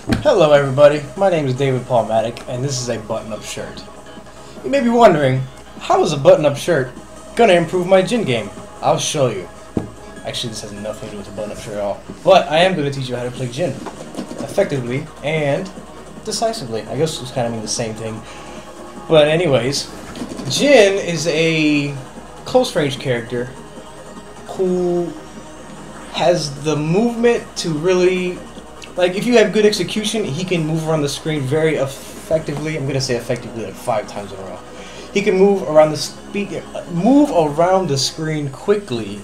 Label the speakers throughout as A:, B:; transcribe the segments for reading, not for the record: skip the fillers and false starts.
A: Hello everybody, my name is David AutoMattock and this is a button-up shirt. You may be wondering, how is a button-up shirt gonna improve my gin game? I'll show you. Actually, this has nothing to do with a button-up shirt at all. But I am going to teach you how to play gin effectively and decisively. I guess it's kind of mean the same thing. But anyways, Jin is a close-range character who has the movement to really... Like, if you have good execution, he can move around the screen very effectively. I'm going to say effectively like 5 times in a row. He can move around the screen quickly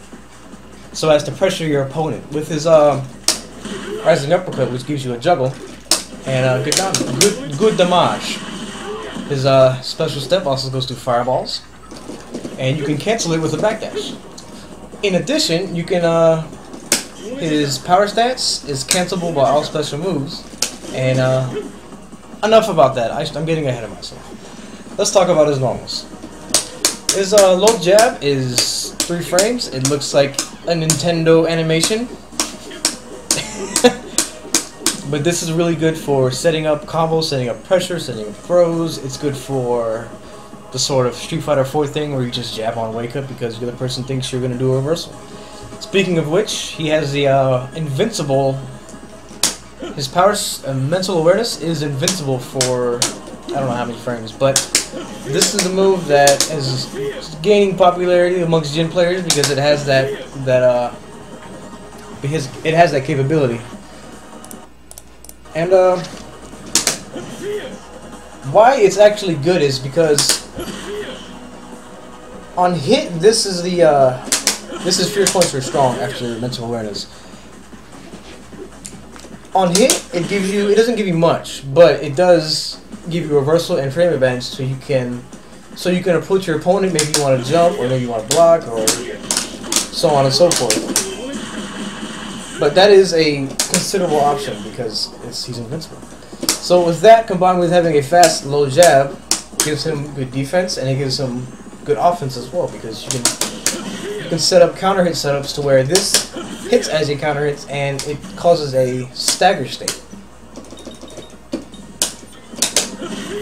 A: so as to pressure your opponent with his rising uppercut, which gives you a juggle and good damage. His special step also goes through fireballs, and you can cancel it with a backdash. In addition, you can his power stance is cancelable by all special moves, and enough about that. I'm getting ahead of myself. Let's talk about his normals. His low jab is 3 frames. It looks like a Nintendo animation. But this is really good for setting up combos, setting up pressure, setting up throws. It's good for the sort of Street Fighter 4 thing where you just jab on wake up because the other person thinks you're going to do a reversal. Speaking of which, he has the invincible... His power mental awareness is invincible for I don't know how many frames, but this is a move that is gaining popularity amongst Jin players because it has it has that capability. And why it's actually good is because on hit, this is Fierce Points for strong after mental awareness. On hit, it doesn't give you much, but it does give you reversal and frame advantage, so you can approach your opponent. Maybe you want to jump, or maybe you want to block, or so on and so forth. But that is a considerable option because he's invincible. So with that, combined with having a fast low jab, gives him good defense, and it gives him good offense as well because you can set up counter hit setups to where this hits as a counter hits, and it causes a stagger state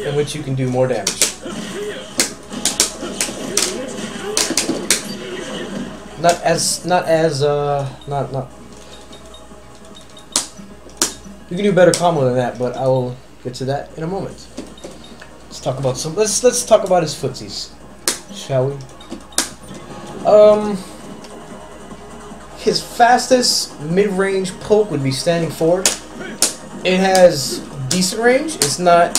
A: in which you can do more damage. You can do better combo than that, but I will get to that in a moment. Let's talk about let's talk about his footsies, shall we? His fastest mid-range poke would be standing forward. It has decent range. It's not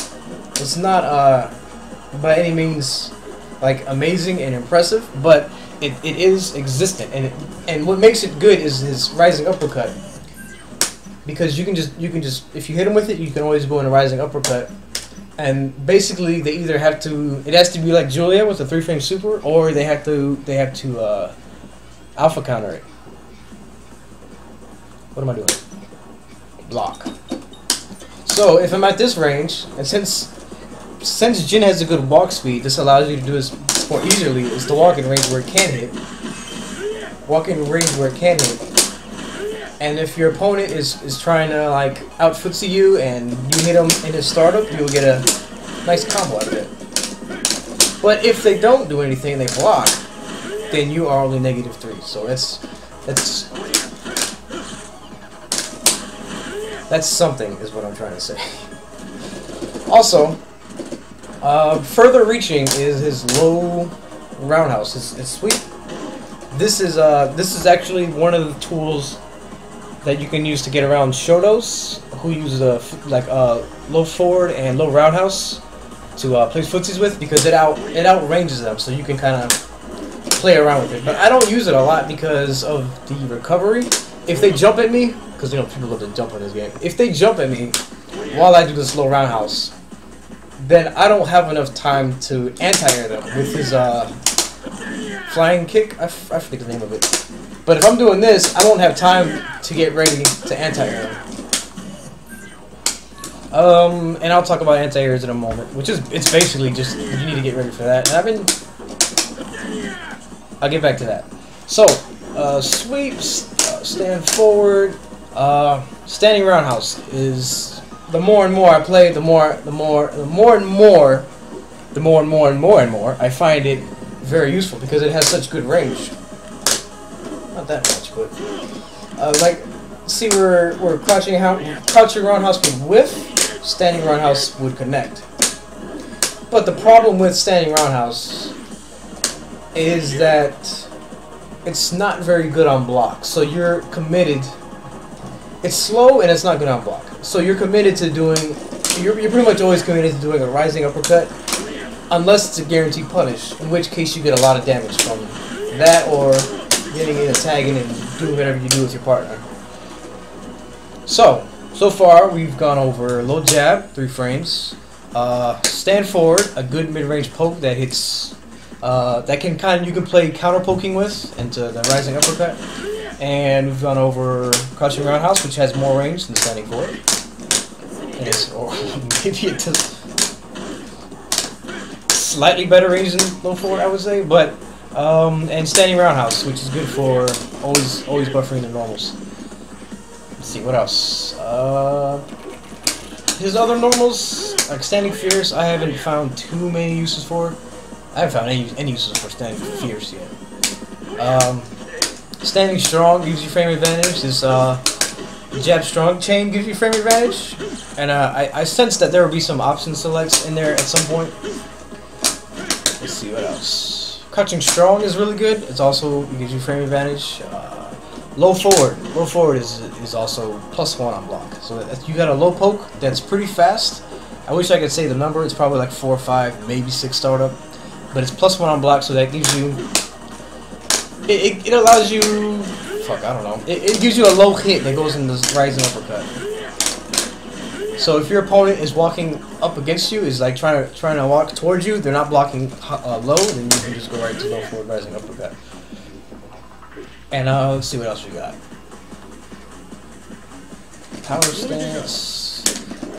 A: by any means like amazing and impressive, but it is existent, and what makes it good is his rising uppercut, because you can just if you hit him with it, you can always go in a rising uppercut, and basically it has to be like Julia with a 3-frame super, or they have to alpha counter it. What am I doing? Block. So if I'm at this range, and since Jin has a good walk speed, this allows you to do this more easily. Is to walk in range where it can hit. Walk in range where it can hit. And if your opponent is trying to like out footsie you and you hit him in his startup, you'll get a nice combo out of it. But if they don't do anything, they block, then you are only -3. So that's something, is what I'm trying to say. Also, further reaching is his low roundhouse, his sweep. This is actually one of the tools that you can use to get around Shotos, who uses low forward and low roundhouse to play footsies with, because it outranges them, so you can kind of play around with it. But I don't use it a lot because of the recovery. If they jump at me, because people love to jump in this game. If they jump at me while I do this low roundhouse, then I don't have enough time to anti-air them with his flying kick. I forget the name of it. But if I'm doing this, I don't have time to get ready to anti-air them. And I'll talk about anti-airs in a moment, it's basically just you need to get ready for that. And I'll get back to that. So, sweeps, stand forward, standing roundhouse is the more and more I play, the more I find it very useful because it has such good range. Not that much, but like, see where crouching roundhouse would whiff, standing roundhouse would connect. But the problem with standing roundhouse is that it's not very good on block. So you're committed. It's slow and it's not good on block. So you're committed to doing. You're pretty much always committed to doing a rising uppercut, unless it's a guaranteed punish, in which case you get a lot of damage from that, or getting in and tagging and doing whatever you do with your partner. So far we've gone over low jab, 3 frames, stand forward, a good mid-range poke that hits, that can you can play counter poking with into the rising uppercut, and we've gone over crouching roundhouse, which has more range than standing forward. Or maybe it does slightly better range than low forward, I would say, but and standing roundhouse, which is good for always buffering the normals. Let's see what else. His other normals, like standing fierce, I haven't found too many uses for. I haven't found any uses for standing fierce yet. Standing strong gives you frame advantage. This jab strong chain gives you frame advantage, and I sense that there will be some option selects in there at some point. Let's see what else. Crouching strong is really good. It gives you frame advantage. Low forward is also +1 on block. So you got a low poke that's pretty fast. I wish I could say the number. It's probably like 4 or 5, maybe 6 startup, but it's +1 on block. So that gives you. It allows you. Fuck, I don't know. It gives you a low hit that goes in this rising uppercut. So if your opponent is walking up against you, is like trying to walk towards you, they're not blocking low, then you can just go right to low forward rising uppercut. And let's see what else we got. Power stance.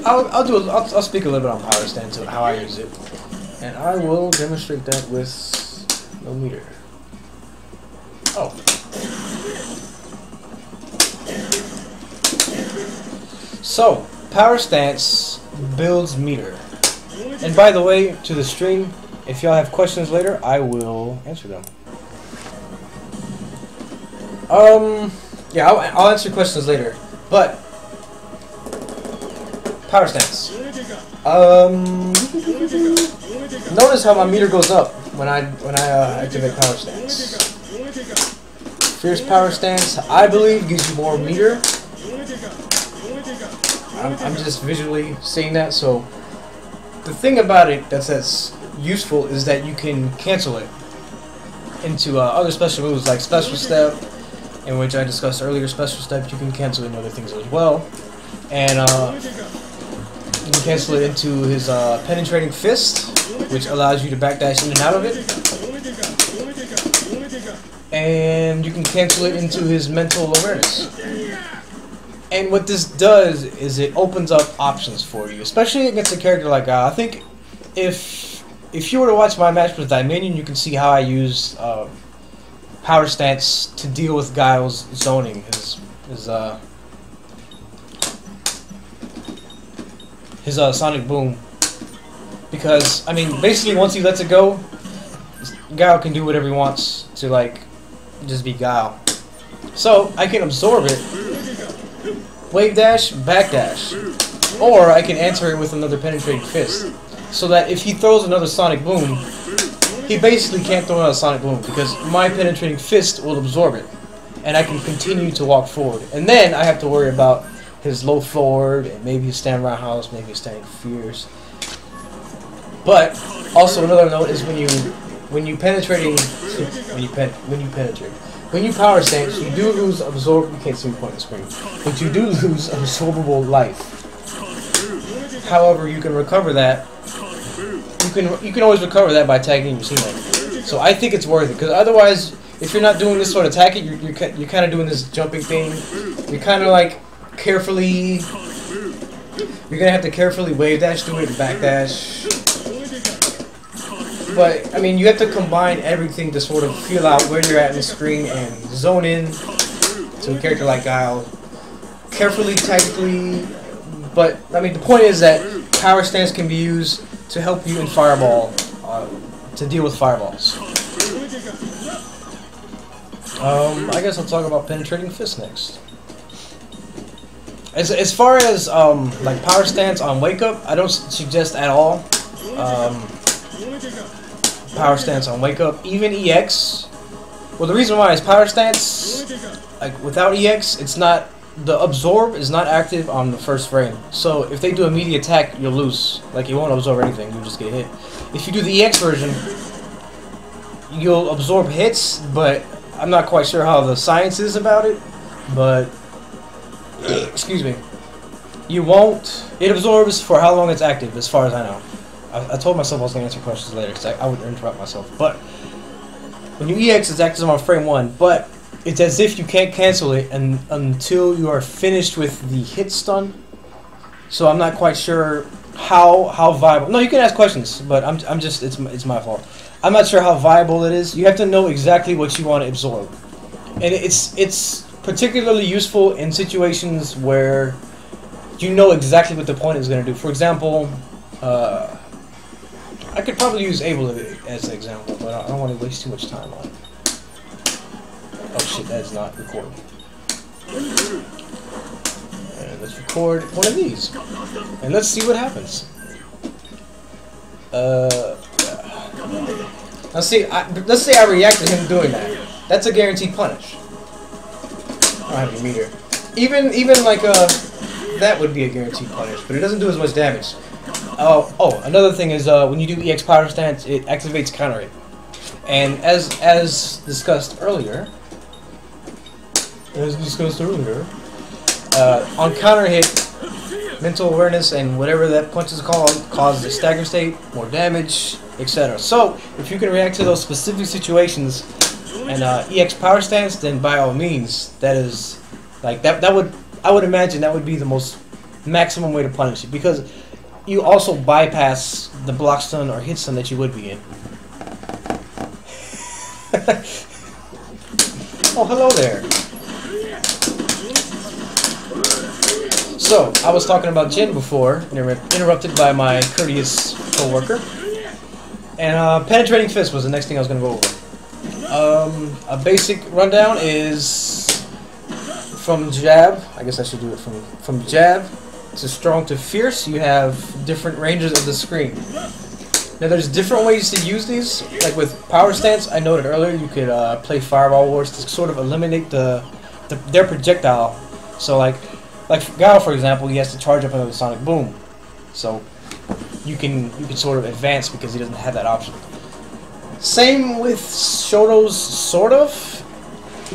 A: I'll speak a little bit on power stance and how I use it, and I will demonstrate that with no meter. Oh. So, power stance builds meter. And by the way, to the stream, if y'all have questions later, I will answer them. Yeah, I'll answer questions later. But power stance. Notice how my meter goes up when I activate power stance. Fierce power stance, I believe, gives you more meter. I'm just visually seeing that. So the thing about it that's useful is that you can cancel it into other special moves like special step, in which I discussed earlier. Special step, you can cancel it in other things as well, and you can cancel it into his penetrating fist, which allows you to backdash in and out of it, and you can cancel it into his mental awareness. And what this does is it opens up options for you, especially against a character like Guile. I think if you were to watch my match with Dominion, you can see how I use power stance to deal with Guile's zoning, his sonic boom. Because I mean, basically, once he lets it go, Guile can do whatever he wants to, like, just be Guile. So I can absorb it. Wave dash, back dash, or I can answer it with another penetrating fist, so that if he throws another sonic boom, he basically can't throw another sonic boom because my penetrating fist will absorb it, and I can continue to walk forward. And then I have to worry about his low forward and maybe his stand roundhouse, maybe his standing fierce. But also another note is when you power stance, you do lose absorb. You can't see me point the screen, but you do lose absorbable life. However, you can recover that. You can always recover that by tagging your teammate. So I think it's worth it, because otherwise, if you're not doing this sort of tactic, you're kind of doing this jumping thing. You're kind of like carefully. You're gonna have to carefully wave dash through it and back dash. But, I mean, you have to combine everything to sort of feel out where you're at in the screen and zone in to a character like Guile. Carefully, tactically, But I mean, the point is that power stance can be used to help you in Fireball, to deal with fireballs. I guess I'll talk about penetrating fist next. As far as like power stance on wake up, I don't suggest at all power stance on wake up. Even EX. Well, the reason why is power stance, like without EX, it's not, the absorb is not active on the first frame. So if they do a melee attack, you'll lose. Like, you won't absorb anything, you'll just get hit. If you do the EX version, you'll absorb hits, but I'm not quite sure how the science is about it. But excuse me, you won't. It absorbs for how long it's active, as far as I know. I told myself I was going to answer questions later because I would interrupt myself. But when you EX, it's active on frame 1, but it's as if you can't cancel it until you are finished with the hit stun. So I'm not quite sure how viable. No, you can ask questions, but I'm just it's my fault. I'm not sure how viable it is. You have to know exactly what you want to absorb, and it's particularly useful in situations where you know exactly what the opponent is going to do. For example, I could probably use Able as an example, but I don't want to waste too much time on it. Oh shit, that is not recording. And let's record one of these, and let's see what happens. Let's say I react to him doing that. That's a guaranteed punish. I don't have any meter. Even like that would be a guaranteed punish, but it doesn't do as much damage. Oh, another thing is when you do EX power stance, it activates counter hit, and as discussed earlier, on counter hit, mental awareness and whatever that punch is called causes a stagger state, more damage, etc. So if you can react to those specific situations and EX power stance, then by all means, that is like that would, I would imagine that would be the most maximum way to punish it, because you also bypass the block stun or hit stun that you would be in. Oh, hello there. So, I was talking about Jin before, interrupted by my courteous co-worker. And penetrating fist was the next thing I was going to go over. A basic rundown is from jab. I guess I should do it from jab to strong to fierce. You have different ranges of the screen. Now there's different ways to use these. Like with power stance, I noted earlier, you could play Fireball Wars to sort of eliminate their projectile. So like Gao, for example, he has to charge up another Sonic Boom. So you can sort of advance because he doesn't have that option. Same with Shoto's, sort of,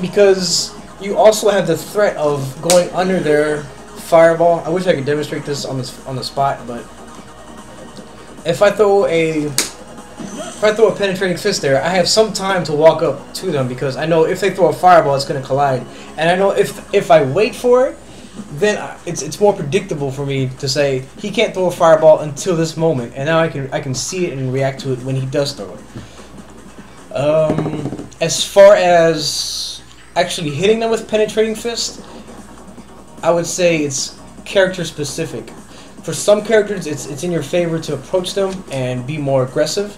A: because you also have the threat of going under their Fireball. I wish I could demonstrate this on the spot, but if I throw a penetrating fist there, I have some time to walk up to them, because I know if they throw a Fireball, it's going to collide, and I know if I wait for it, then it's more predictable for me to say he can't throw a Fireball until this moment, and now I can see it and react to it when he does throw it. As far as actually hitting them with penetrating fist, I would say it's character specific. For some characters, it's in your favor to approach them and be more aggressive,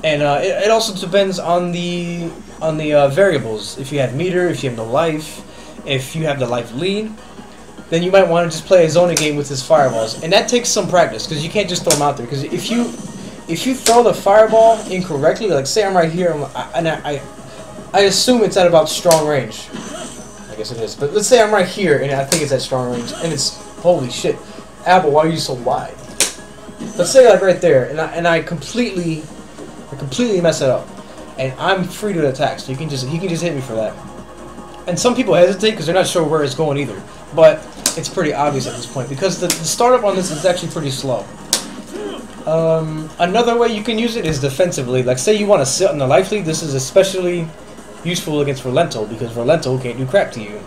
A: and it also depends on the variables. If you have meter, if you have no life, if you have the life lead, then you might want to just play a zoning game with his fireballs, and that takes some practice because you can't just throw them out there. Because if you throw the fireball incorrectly, like say I'm right here, and I assume it's at about strong range. I guess it is, but let's say I'm right here and I think it's at strong range, and it's holy shit, Apple, why are you so wide? Let's say like right there, and I completely mess it up, and I'm free to attack, so he can just hit me for that. And some people hesitate because they're not sure where it's going either, but it's pretty obvious at this point because the startup on this is actually pretty slow. Another way you can use it is defensively. Like say you want to sit on the life lead, this is especially useful against Rolento, because Rolento can't do crap to you.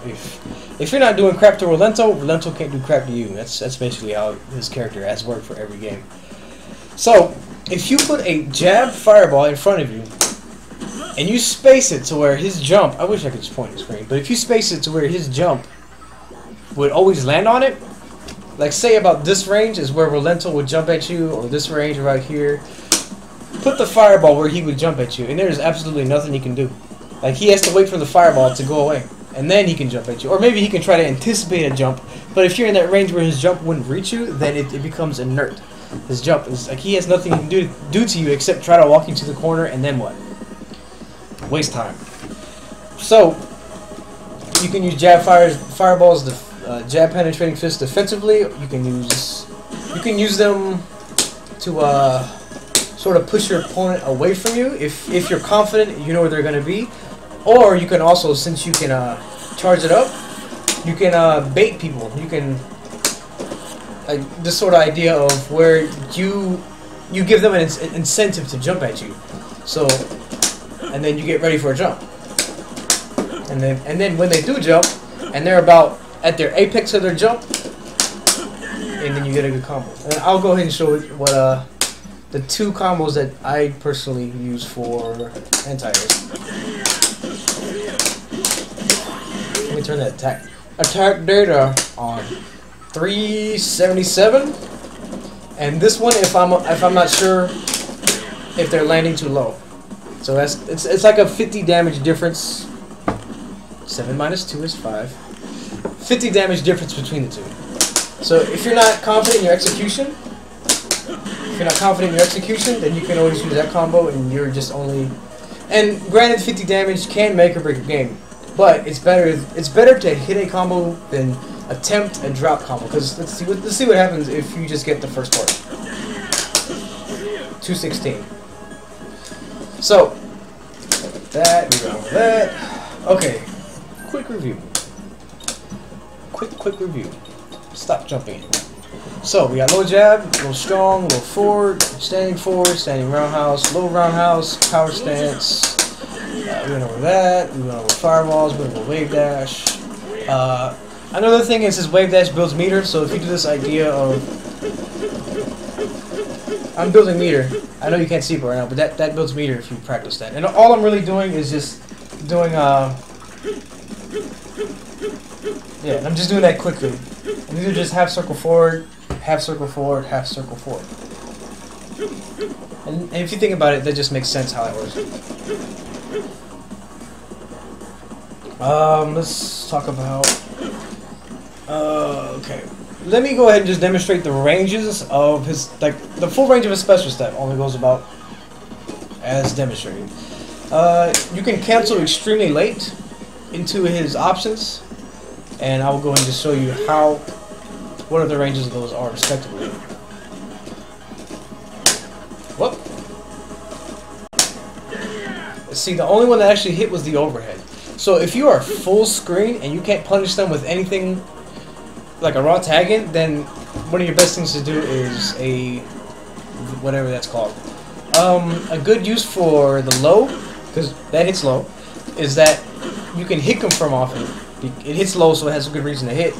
A: If you're not doing crap to Rolento, Rolento can't do crap to you. That's basically how his character has worked for every game. So if you put a jab fireball in front of you and you space it to where his jump, I wish I could just point the screen, but if you space it to where his jump would always land on it, like say about this range is where Rolental would jump at you, or this range right here. Put the fireball where he would jump at you, and there's absolutely nothing he can do. Like, he has to wait for the fireball to go away, and then he can jump at you. Or maybe he can try to anticipate a jump, but if you're in that range where his jump wouldn't reach you, then it becomes inert. His jump is like, he has nothing he can do to you except try to walk you to the corner, and then what? Waste time. So, you can use fireballs, jab penetrating fists defensively. You can use them to sort of push your opponent away from you if you're confident you know where they're going to be. Or you can also, since you can charge it up, you can bait people. You can, like, this sort of idea of where you give them an incentive to jump at you. So, and then you get ready for a jump. And then when they do jump, and they're about at their apex of their jump, and then you get a good combo. And I'll go ahead and show you what the two combos that I personally use for anti-airs. Let me turn that attack data on 377. And this one, if I'm not sure if they're landing too low. So it's like a 50 damage difference. 7 minus 2 is 5. 50 damage difference between the two. So if you're not confident in your execution, then you can always use that combo, and you're just only. And granted, 50 damage can make or break a game, but it's better to hit a combo than attempt a drop combo. Because let's see what happens if you just get the first part. 216. So that we go with that. Okay. Quick review. Quick review. Stop jumping. So we got low jab, low strong, low forward, standing roundhouse, low roundhouse, power stance. We went over that. We went over fireballs. We went over wave dash. Another thing is his wave dash builds meter. So if you do this idea of, I'm building meter. I know you can't see it right now, but that builds meter if you practice that. And all I'm really doing is just doing yeah, I'm just doing that quickly. And these are just half circle forward, half circle forward, half circle forward. And if you think about it, that just makes sense how that works. Let's talk about. Okay, let me go ahead and just demonstrate the ranges of his, like, the full range of his special step only goes about as demonstrated. You can cancel extremely late into his options, and I will go ahead and just show you what are the ranges of those are respectively. Whoop. See, the only one that actually hit was the overhead. So if you are full screen and you can't punish them with anything like a raw tag in, then one of your best things to do is whatever that's called. A good use for the low, because that hits low, is that you can hit confirm off it. It hits low, so it has a good reason to hit.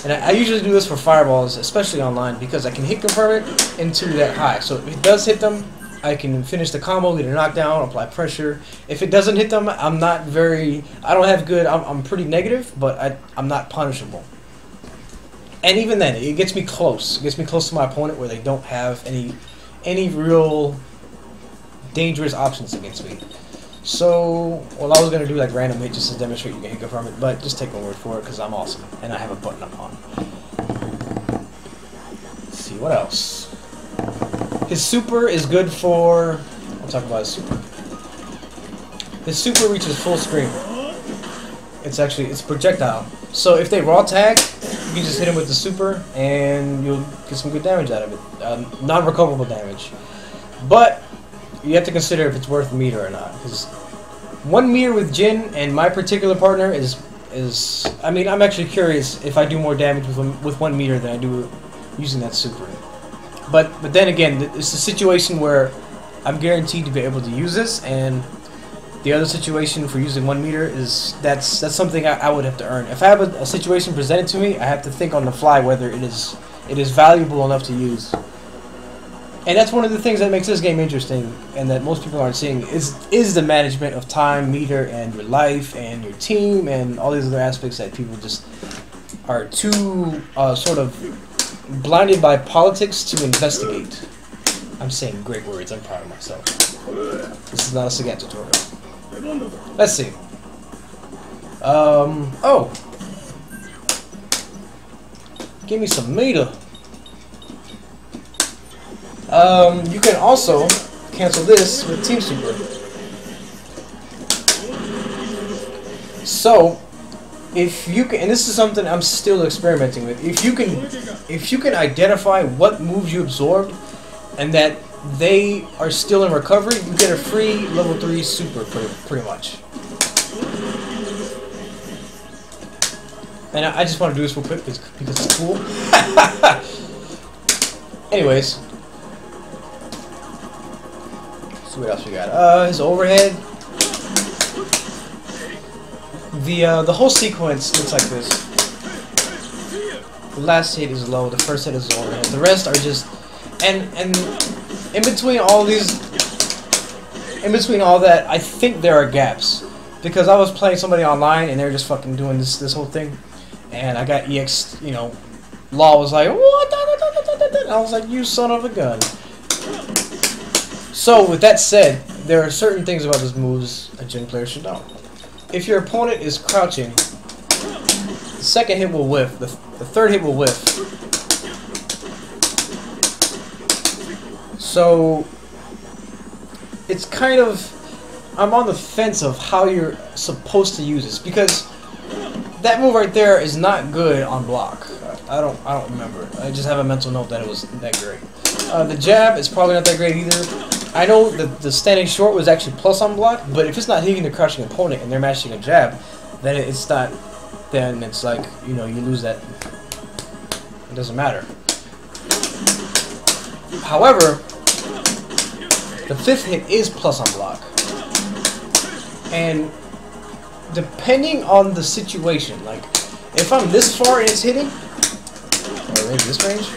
A: And I usually do this for fireballs, especially online, because I can hit confirm it into that high. So if it does hit them, I can finish the combo, get a knockdown, apply pressure. If it doesn't hit them, I'm pretty negative, but I'm not punishable. And even then, it gets me close. It gets me close to my opponent where they don't have any real dangerous options against me. So, well, I was going to do like random hit just to demonstrate you can hit confirm it, but just take my word for it because I'm awesome and I have a button up on. Let's see, what else? His super is good for, I'll talk about his super. His super reaches full screen. It's projectile. So if they raw tag, you can just hit him with the super and you'll get some good damage out of it. Non-recoverable damage. But you have to consider if it's worth meter or not. Because 1 meter with Jin and my particular partner is I mean, I'm actually curious if I do more damage with 1 meter than I do using that super. But then again, it's a situation where I'm guaranteed to be able to use this, and the other situation for using 1 meter is that's something I would have to earn. If I have a situation presented to me, I have to think on the fly whether it is valuable enough to use. And that's one of the things that makes this game interesting, and that most people aren't seeing, is the management of time, meter, and your life, and your team, and all these other aspects that people just are too sort of blinded by politics to investigate. I'm saying great words. I'm proud of myself. This is not a SFxT tutorial. Let's see. Oh. Give me some meter. You can also cancel this with Team Super. So, if you can, and this is something I'm still experimenting with. If you can identify what moves you absorbed, and that they are still in recovery, you get a free level 3 super, pretty much. And I just want to do this real quick because it's cool. Anyways, let's see what else we got. His overhead. The whole sequence looks like this. The last hit is low. The first hit is overhead. The rest are just and in between all these, in between all that, I think there are gaps because I was playing somebody online and they were just fucking doing this whole thing, and I got EX. You know, Law was like, what? And I was like, you son of a gun. So with that said, there are certain things about these moves a gym player should know. If your opponent is crouching, the second hit will whiff, the third hit will whiff. So, it's kind of, I'm on the fence of how you're supposed to use this, because that move right there is not good on block. I don't remember. I just have a mental note that it was that great. The jab is probably not that great either. I know that the standing short was actually plus on block, but if it's not hitting the crouching opponent and they're matching a jab, then it's not. Then it's like, you know, you lose that. It doesn't matter. However, the fifth hit is plus on block, and depending on the situation, like if I'm this far and it's hitting, or maybe this range.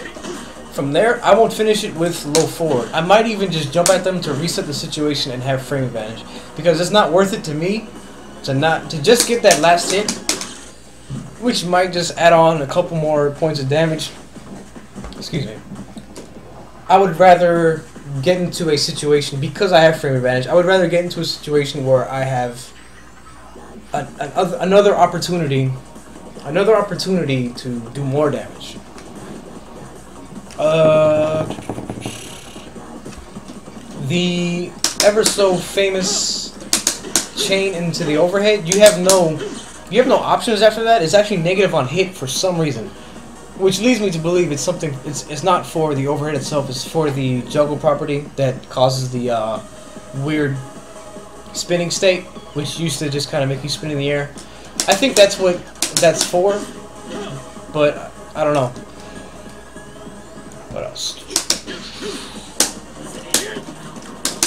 A: From there, I won't finish it with low forward. I might even just jump at them to reset the situation and have frame advantage, because it's not worth it to me to just get that last hit, which might just add on a couple more points of damage. Excuse me. I would rather get into a situation, because I have frame advantage, I would rather get into a situation where I have another opportunity to do more damage. The ever so famous chain into the overhead, you have no options after that. It's actually negative on hit for some reason, which leads me to believe it's something. It's not for the overhead itself. It's for the juggle property that causes the weird spinning state, which used to just kind of make you spin in the air. I think that's what that's for, but I don't know. What else?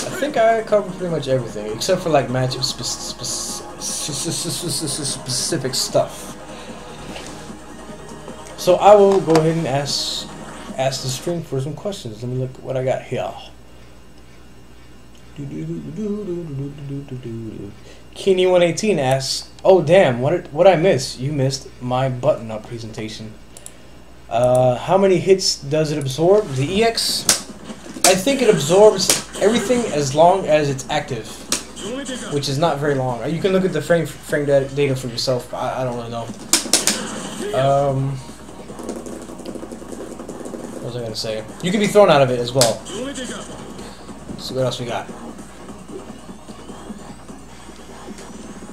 A: I think I covered pretty much everything, except for like matchup specific stuff. So I will go ahead and ask the stream for some questions. Let me look what I got here. Keeney118 asks, "Oh damn, what I miss? You missed my button-up presentation. How many hits does it absorb? The EX, I think it absorbs everything as long as it's active, which is not very long. You can look at the frame data for yourself. I don't really know. What was I gonna say? You can be thrown out of it as well. Let's see what else we got.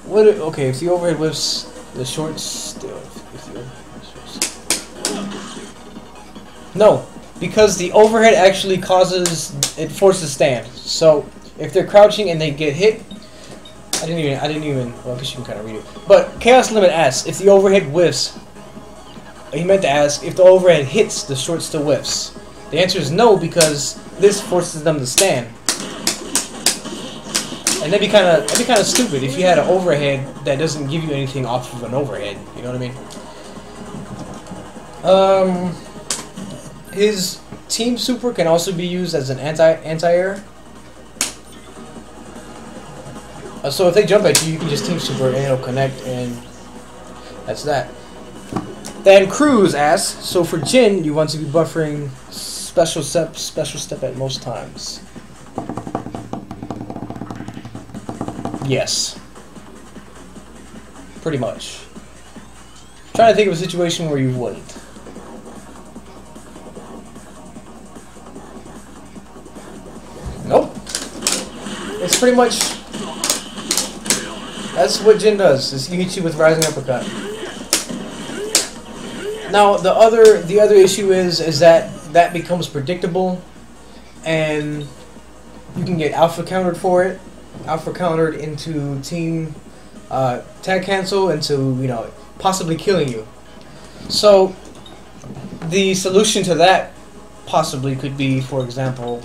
A: Okay, if the overhead whiffs, the short still. No, because the overhead actually forces stand. So if they're crouching and they get hit, I didn't even. Well, I guess you can kind of read it. But Chaos Limit asks if the overhead whiffs. He meant to ask if the overhead hits, the short still whiffs. The answer is no, because this forces them to stand. And that'd be kind of stupid if you had an overhead that doesn't give you anything off of an overhead. You know what I mean? His Team Super can also be used as an anti-air. So if they jump at you, you can just Team Super and it'll connect, and that's that. Then Cruz asks, so for Jin, you want to be buffering special step at most times. Yes. Pretty much. I'm trying to think of a situation where you wouldn't. Nope. It's pretty much... That's what Jin does, is he hits you with Rising Uppercut. Now, the other issue is that becomes predictable, and you can get alpha countered for it. Alpha countered into team tag cancel, into, you know, possibly killing you. So the solution to that possibly could be, for example,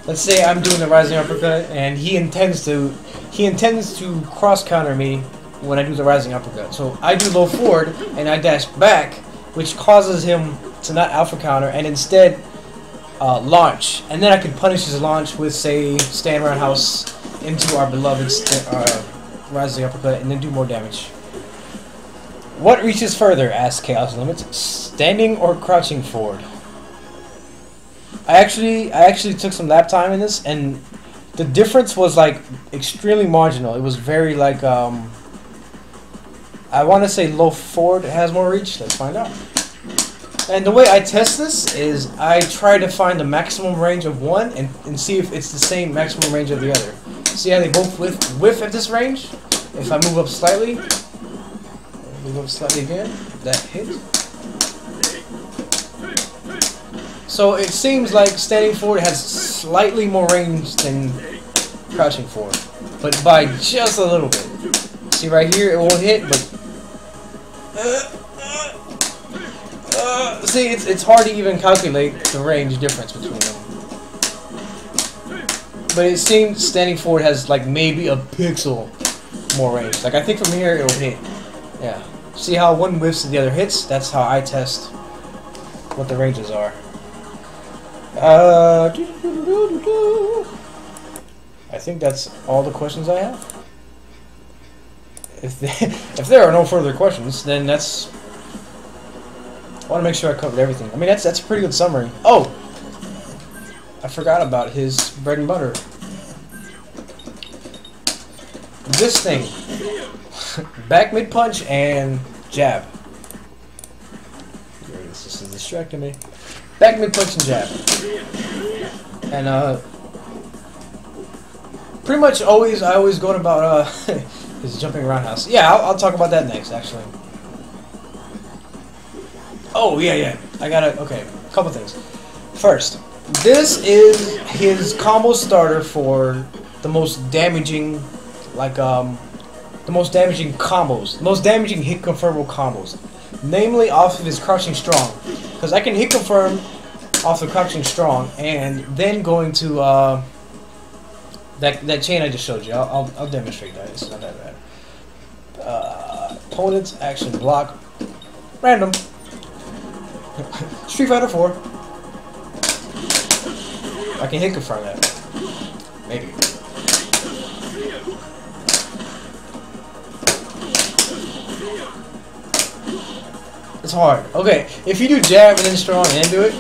A: let's say I'm doing the Rising Uppercut and he intends to cross counter me when I do the Rising Uppercut. So I do low forward and I dash back, which causes him to not alpha counter and instead launch. And then I can punish his launch with, say, stand roundhouse into our beloved Rising Uppercut and then do more damage. What reaches further? Asks Chaos Limits. Standing or crouching forward? I actually took some lap time in this, and the difference was like extremely marginal. It was very like I want to say low forward has more reach. Let's find out. And the way I test this is I try to find the maximum range of one and see if it's the same maximum range of the other. See how they both whiff at this range? If I move up slightly again, that hit. So it seems like standing forward has slightly more range than crouching forward, but by just a little bit. See right here, it won't hit, but see, it's hard to even calculate the range difference between them. But it seems standing forward has like maybe a pixel more range. Like I think from here it'll hit. Yeah. See how one whiffs and the other hits? That's how I test what the ranges are. I think that's all the questions I have. If there are no further questions, then that's... I want to make sure I covered everything. I mean, that's a pretty good summary. Oh! I forgot about his bread and butter. This thing. Back mid punch and jab. This is distracting me. Back mid punch and jab. And pretty much I always going about his jumping roundhouse. Yeah, I'll talk about that next actually. Oh yeah. Okay, a couple things. First, this is his combo starter for the most damaging, like the most damaging combos, the most damaging hit confirmable combos, namely off of his crouching strong, because I can hit confirm off the crouching strong and then going to that chain I just showed you. I'll demonstrate that. It's not that bad. Opponent's action block, random. Street Fighter 4. I can hit confirm that. Maybe. It's hard. Okay, if you do jab and then strong and then do it,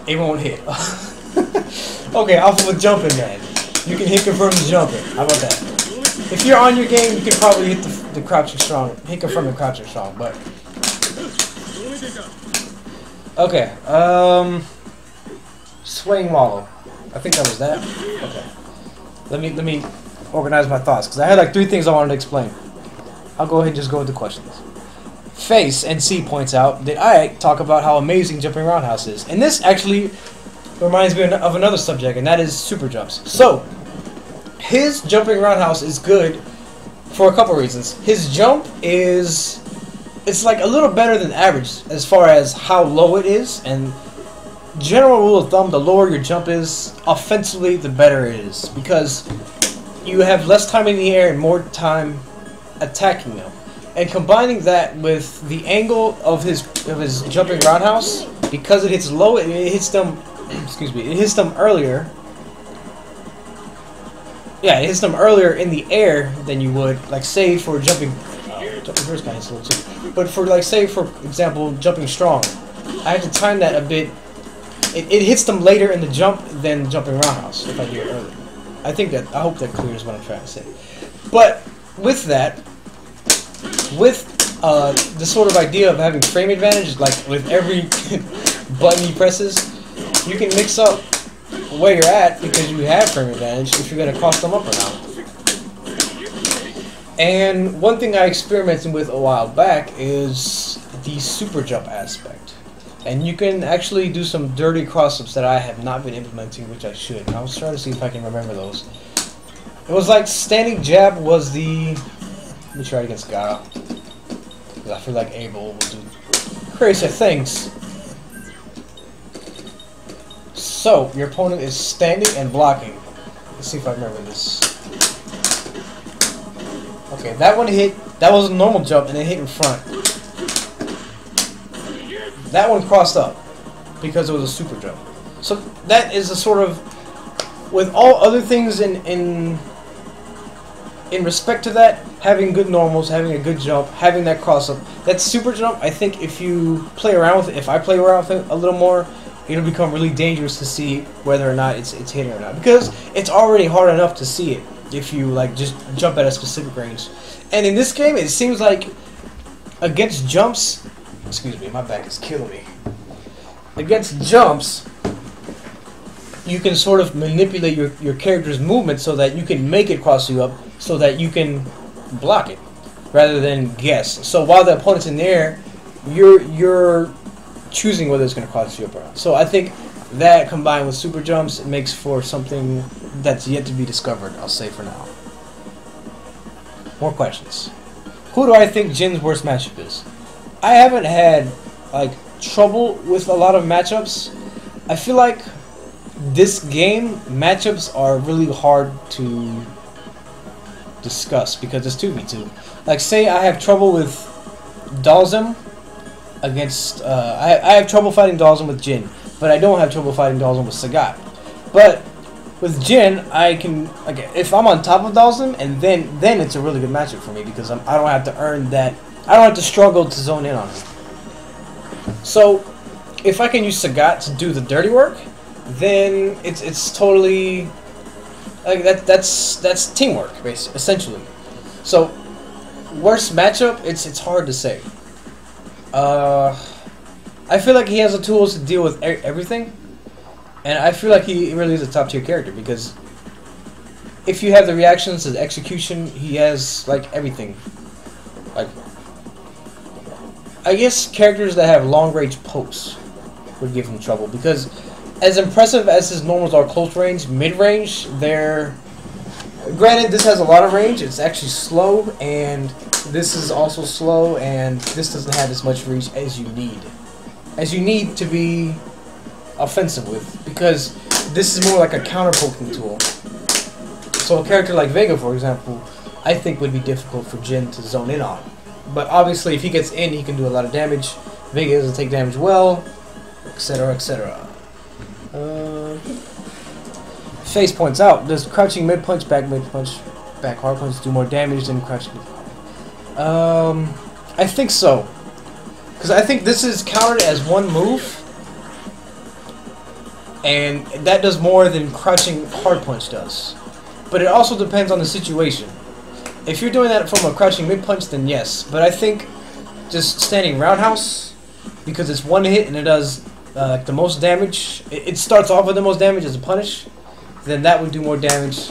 A: it won't hit. Okay, off of a jumping man. You can hit confirm the jumping. How about that? If you're on your game, you could probably hit the crouching strong. Hit confirm the crouching strong, but... Okay, swaying wallow. I think that was that. Okay. Let me organize my thoughts, because I had like 3 things I wanted to explain. I'll go ahead and just go with the questions. Face NC points out that I talk about how amazing jumping roundhouse is, and this actually reminds me of another subject, and that is super jumps. So his jumping roundhouse is good for a couple reasons. His jump is, it's like a little better than average as far as how low it is, and general rule of thumb, the lower your jump is offensively, the better it is, because you have less time in the air and more time attacking them. And combining that with the angle of his jumping roundhouse, because it hits low, it hits them. Excuse me, it hits them earlier. Yeah, it hits them earlier in the air than you would, like say for jumping jumping reverse kind of slow too. But for like, say for example, jumping strong, I have to time that a bit. It hits them later in the jump than jumping roundhouse if I do it early. I hope that clears what I'm trying to say. But with that, with the sort of idea of having frame advantage, like with every button he presses, you can mix up where you're at because you have frame advantage if you're going to cross them up or not. And one thing I experimented with a while back is the super jump aspect. And you can actually do some dirty cross-ups that I have not been implementing, which I should. And I was trying to see if I can remember those. It was like standing jab was the... Let me try it against Gara. Because I feel like Abel will do crazy things. So, your opponent is standing and blocking. Let's see if I remember this. Okay, that one hit. That was a normal jump and it hit in front. That one crossed up because it was a super jump. So that is a sort of, with all other things in respect to that, having good normals, having a good jump, having that cross up, that super jump, I think if you play around with it, if I play around with it a little more, it'll become really dangerous to see whether or not it's hitting or not, because it's already hard enough to see it if you like just jump at a specific range. And in this game, it seems like against jumps, excuse me, my back is killing me. Against jumps, you can sort of manipulate your character's movement so that you can make it cross you up, so that you can block it, rather than guess. So while the opponent's in the air, you're choosing whether it's going to cross you up or not. So I think that combined with super jumps, it makes for something that's yet to be discovered, I'll say for now. More questions. Who do I think Jin's worst matchup is? I haven't had like trouble with a lot of matchups. I feel like this game matchups are really hard to discuss because it's 2v2. Like say I have trouble with Dalzim against I have trouble fighting Dalzim with Jin, but I don't have trouble fighting Dalzim with Sagat. But with Jin, I can, like, if I'm on top of Dalzim, and then it's a really good matchup for me because I don't have to earn that. I don't have to struggle to zone in on him. So, if I can use Sagat to do the dirty work, then it's totally like that's teamwork, basically, essentially. So, worst matchup, it's hard to say. I feel like he has the tools to deal with everything, and I feel like he really is a top tier character because if you have the reactions to the execution, he has like everything. Like, I guess characters that have long range pokes would give him trouble because as impressive as his normals are close range, mid range, they're, granted this has a lot of range, it's actually slow, and this is also slow, and this doesn't have as much reach as you need. As you need to be offensive with, because this is more like a counter poking tool. So a character like Vega, for example, I think would be difficult for Jin to zone in on. But obviously if he gets in, he can do a lot of damage. Vega doesn't take damage well, etc, etc. Face points out, does crouching mid punch, back hard punch do more damage than crouching mid punch? I think so. Because I think this is counted as one move, and that does more than crouching hard punch does. But it also depends on the situation. If you're doing that from a crouching mid punch, then yes. But I think just standing roundhouse, because it's one hit and it does the most damage, it starts off with the most damage as a punish, then that would do more damage.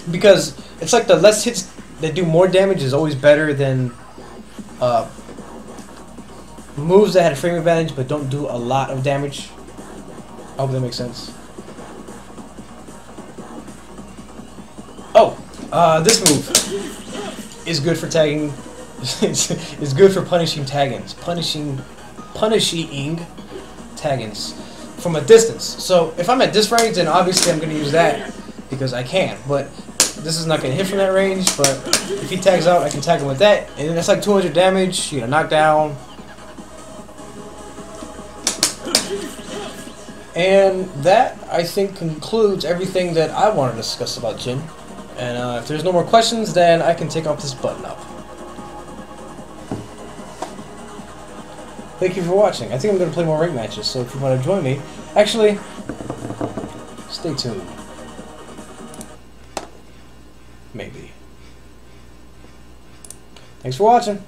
A: Because it's like the less hits that do more damage is always better than moves that had frame advantage but don't do a lot of damage. I hope that makes sense. Oh, this move is good for tagging. It's good for punishing taggins. Punishing taggins from a distance. So if I'm at this range, then obviously I'm going to use that because I can. But this is not going to hit from that range. But if he tags out, I can tag him with that, and then that's like 200 damage. You know, knockdown. And that, I think, concludes everything that I wanted to discuss about Jin. And if there's no more questions, then I can take off this button up. thank you for watching. I think I'm going to play more rank matches, so if you want to join me, actually, stay tuned. Maybe. Thanks for watching.